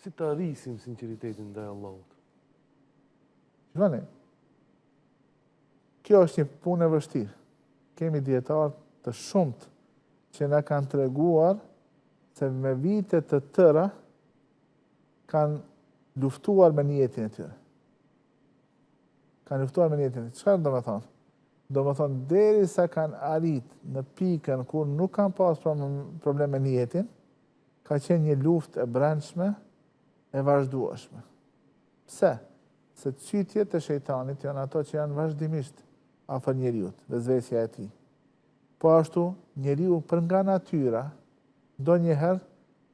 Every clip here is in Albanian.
Si të arrisim sinqeritetin ndaj Allahut? Shikoni, kjo është një punë e vështirë. Kemi dietarë të shumt që na kanë treguar se me vite të tëra kanë luftuar me niyetin e tyre. Kanë luftuar me niyetin. Çfarë do të thonë? Do të thonë derisa kanë arrit në pikën kur nuk kanë pas problem me niyetin, ka qenë një luftë e brendshme e vazhdueshme. Pse? Se çytjet e shejtanit janë ato që janë vazhdimisht afër njeriut, vezvesja e tij. Po ashtu, njeriu për nga natyra ndonjëherë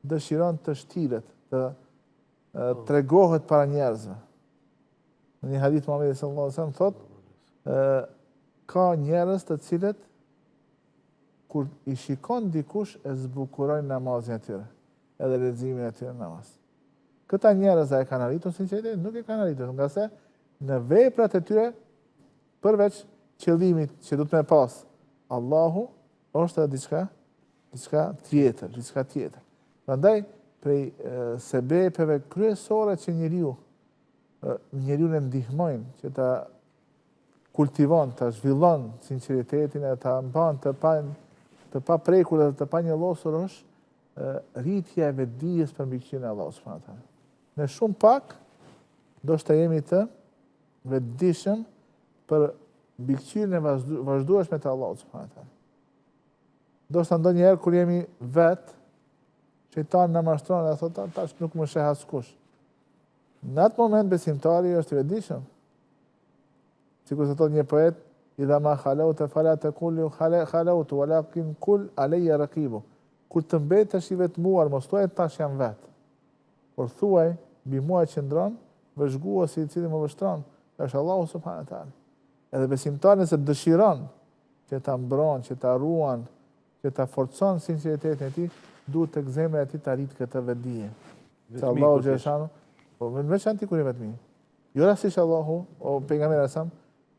dëshiron të shtiret, të tregohet para njerëzve. Në një hadith Muhamedi sallallahu alaihi wasallam thotë, ka njerëz të cilët kur i shikon dikush e zbukurojnë namazin e tyre, edhe leximin e tyre në namaz. Këta njerëz e kanë arritur sinqeritet, nuk e kanë arritur, nga se në veprat e tyre, përveç qëllimit që duhet me pas Allahu, është edhe diçka tjetër. Prandaj, prej sebepeve kryesore që njeriu e ndihmojnë që ta kultivon, ta zhvillon sinqeritetin e ta mban të pa prekur dhe të pa njëllosur është rritja e vetdijes për mbikëqyrjen e Allahut subhanahu wa taala. Ne shumë pak do të jemi të vetdijshëm për mbikëqyrjen e vazhdueshme të Allahut subhanahu wa taala. Do të ndonjëherë kur jemi vet, shejtani na mashtron dhe thotë tash nuk më sheh askush. Në atë moment besimtari është i vetdijshëm. Sikur se thot një poet, idha ma khalauta fala taqul khalautu walakin kul alayya raqibu. Kur të mbetesh i vetmuar, mos thuaj tash jam vet. Por thuaj mbi mua qëndron vëzhguesi i cili më vështron, është Allahu subhanahu wa taala. Edhe besimtari nëse dëshiron që ta mbron, që ta ruan, që ta forcon sinqeritetin e tij, duhet tek zemra e tij të arrit këtë vetdije. Se Allahu xhashanu, po në veçantë kur i vetmi. Jo rastisht Allahu, o pejgamberi sa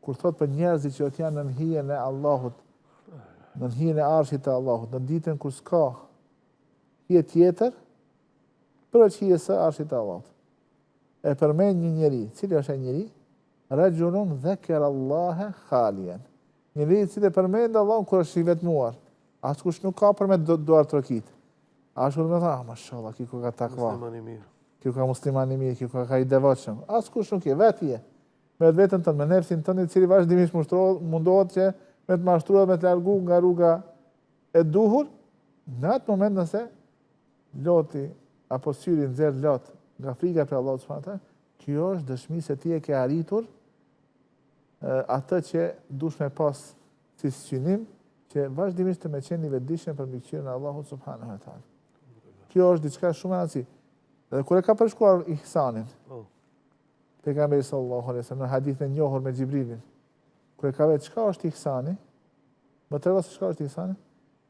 kur thot për njerëzit që janë në hijen e Allahut, në hijen e arshit të Allahut, në ditën kur s'ka hije tjetër, përveç hijes së arshit të Allahut. E përmend një njeri, cili është ai njeri? Rajulun dhakara Allaha khalian. Njeri i cili përmend Allahun kur është i vetmuar. Askush nuk ka për me duar trokit. Askush më tha, mashallah, kjo ka takva. Kjo ka musliman i mirë, kjo ka i devotshëm. Askush nuk je, vetë je. Me vetën tënë, me nefsin tënë, i cili vazhdimisht mundohet që me të mashtruar, me të largu nga rruga e duhur, në atë moment nëse loti apo syri nxjerr lot nga frika për Allahut subhanahu wa taala, kjo është dëshmi se ti e ke arritur atë që dush me pas si synim, që vazhdimisht të me qenë i vetdijshëm për mbikëqyrjen e Allahut subhanahu wa taala. Kjo është diçka shumë e rëndësishme. Dhe kur e ka përshkruar ihsanin, pejgamberi sallallahu alaihi wasallam në hadithin e njohur me Xhibrilin, kur e ka vetë çka është ihsani, më tregon se çka është ihsani.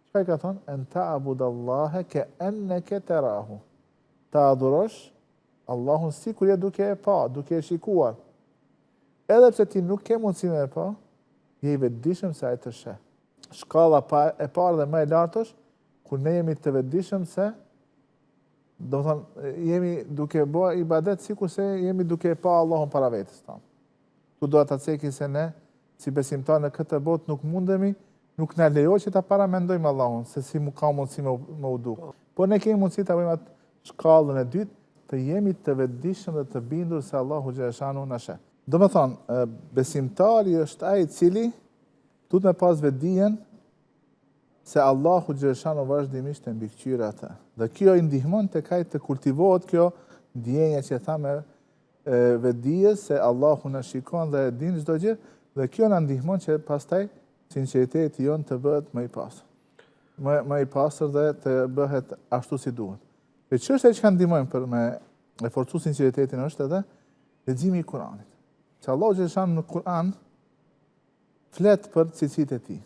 Çka i ka thonë? En ta'budallaha ka'annaka tarahu. Ta adhurosh Allahun sikur je duke e pa, duke e shikuar. Edhe pse ti nuk ke mundësinë e pa, je i vetdijshëm se ai të sheh. Shkalla e parë dhe më e lartë është kur ne jemi të vetdijshëm se do të thonë jemi duke bërë ibadet sikur se jemi duke pa Allahun para vetes tonë. Tu do ta ceki se ne si besimtar në këtë botë nuk mundemi, nuk na lejohet që ta paramendojmë Allahun se si mu ka mundësi me u duk. Po ne kemi mundësi ta bëjmë atë shkallën e dytë, të jemi të vetdijshëm dhe të bindur se Allahu xhaleshanu na sheh. Do të thonë besimtari është ai i cili duhet me pas vetdijen se Allahu xhaleshanu vazhdimisht e mbikëqyr atë. Dhe kjo i ndihmon tek ai të kultivohet kjo ndjenja që thamë vetdije se Allahu na shikon dhe e din çdo gjë, dhe kjo na ndihmon që pastaj sinqeriteti jon të bëhet më i pastër. Më i pastër dhe të bëhet ashtu si duhet. Dhe çështja që ndihmojnë për me e forcu sinqeritetin është edhe leximi i Kuranit. Se Allahu xhaleshanu në Kur'an flet për cilësitë e tij.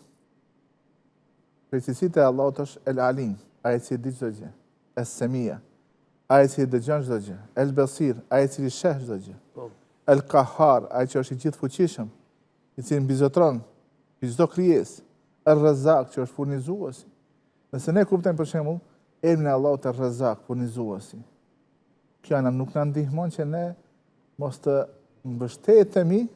Për cilësitë e Allahut është El Alim, ai që di çdo gjë. Es-Semia, ai që dëgjon çdo gjë. El Basir, ai që sheh çdo gjë. El Qahhar, ai që është i gjithfuqishëm, i cili mbizotron çdo krijesë. El Razzaq, që është furnizuesi. Nëse ne kuptojmë për shembull emrin e Allahut El Razzaq, furnizuesi. Kjo nuk na ndihmon që ne mos të mbështetemi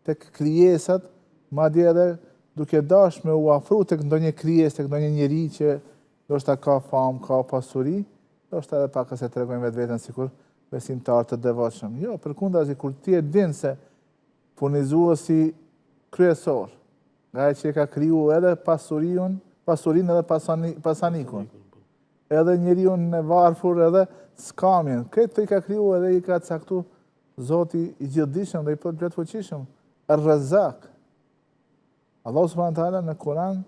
tek krijesat, madje edhe duke dash me u afru tek ndonjë krijesë, tek ndonjë njeri që ndoshta ka famë, ka pasuri, ndoshta edhe pak se tregojmë vetveten sikur besimtar të devotshëm. Jo, përkundazi kur ti e din se furnizuesi kryesor, nga ai që ka kriju edhe pasurinë edhe pasanikun, edhe njeriu në varfër, edhe skamin, këtë i ka kriju edhe i ka caktu Zoti i gjithdijshëm dhe i plot fuqishëm, Ar-Razzaq. Allah subhanahu wa taala në Kur'an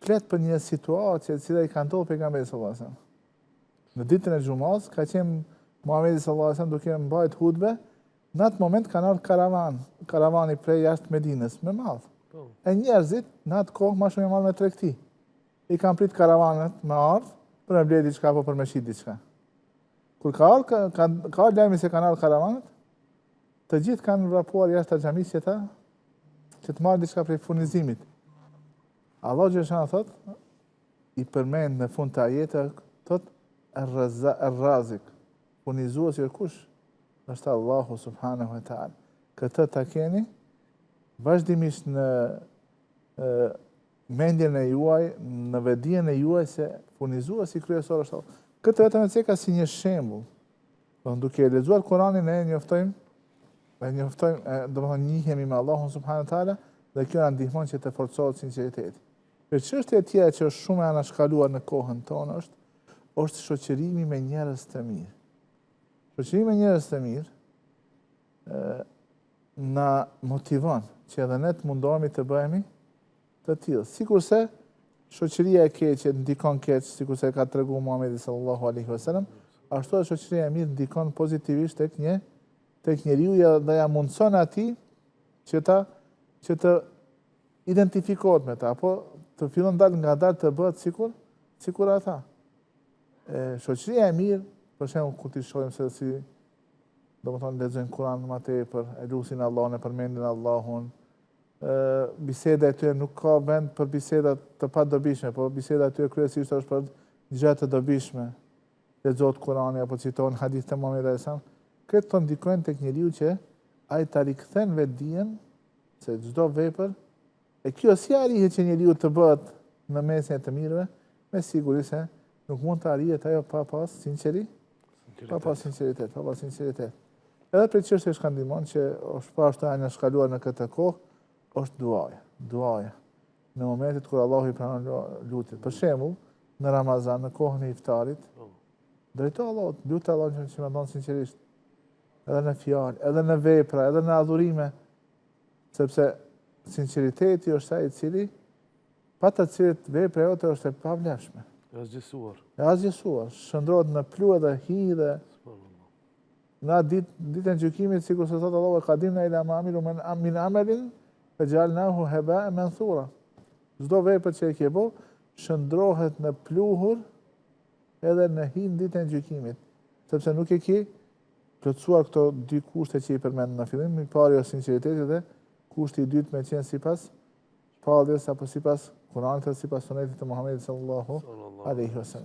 flet për një situatë e cila i ka ndodhur pejgamberit sallallahu alajhi wasallam. Në ditën e xumës ka qenë Muhamedi sallallahu alajhi wasallam duke mbajt hutbe, në atë moment ka ardhur karavani prej jashtë Medinës me madh. E njerëzit në atë kohë më shumë me tregti. I kanë prit karavanët me ardh për me blerë diçka apo për me shit diçka. Kur ka ardhur lajmi se kanë ardhur karavanët, të gjithë kanë vrapuar jashtë xhamisë që të marrë diçka prej furnizimit. Allah xhaleshana thot, i përmend në fund të ajeteve, thot Ar-Razik, furnizuesi i kush? Është Allahu subhanahu wa taala. Këtë ta keni vazhdimisht në mendjen e juaj, në vetdijen e juaj se furnizuesi kryesor është Allah. Këtë vetëm e ceka si një shembull. Duke lexuar Kur'anin ne njoftojmë, domethënë njihemi me Allahun subhanahu wa taala dhe kjo na ndihmon që të forcohet sinqeriteti. Për çështje e tjera që është shumë e anashkaluar në kohën tonë është shoqërimi me njerëz të mirë. Shoqërimi me njerëz të mirë na motivon që edhe ne të mundohemi të bëhemi të tillë. Sikurse shoqëria e keqe ndikon keq, sikurse ka treguar Muhamedi sallallahu alaihi wasallam, ashtu edhe shoqëria e mirë ndikon pozitivisht tek njeriu dhe ja mundson atij që të identifikohet me ta, apo të fillon nga dalë të bëhet sikur ata. Shoqëria e mirë, për shembull kur ti shohim se si domethënë lexojnë Kur'an më tepër, e lutin Allahun, e përmendin Allahun, biseda e tyre nuk ka vend për biseda të padobishme, por biseda e tyre kryesisht është për gjëra të dobishme. Lexohet Kur'ani apo citohen hadith të Muhamedit sallallahu alaihi wasallam. Këtë të ndikojnë tek njeriu që ai ta rikthen vetdijen se çdo vepër e kjo si arrihet që njeriu të bëhet në mesin e të mirëve, me siguri se nuk mund të arrihet ajo pa pas sinqeritet. Edhe për çështje që ndihmon që është pa ashtu anë shkaluar në këtë kohë, është duaja. Në momentet kur Allahu i pranon lutjet. Për shembull, në Ramazan, në kohën e iftarit, drejto Allahut, lutë Allahun që më dhon sinqerisht, edhe në fjalë, edhe në vepra, edhe në adhurime, sepse sinqeriteti është ai i cili pa të cilit vepra jote është e pavlefshme. E azgjësuar, shndrohet në plu edhe hi dhe në ditën e gjykimit, sikur se thotë Allahu qadimna ila ma amilu min amalin fajalnahu haba'an manthura. Çdo vepër që e ke bë, shndrohet në pluhur edhe në hi në ditën e gjykimit, sepse nuk e ke plotësuar këto dy kushte që i përmend në fillim, i pari është sinqeriteti dhe kushti i dytë me qenë sipas shpalljes apo sipas Kuranit dhe sipas sunetit të Muhamedit sallallahu alaihi wasallam.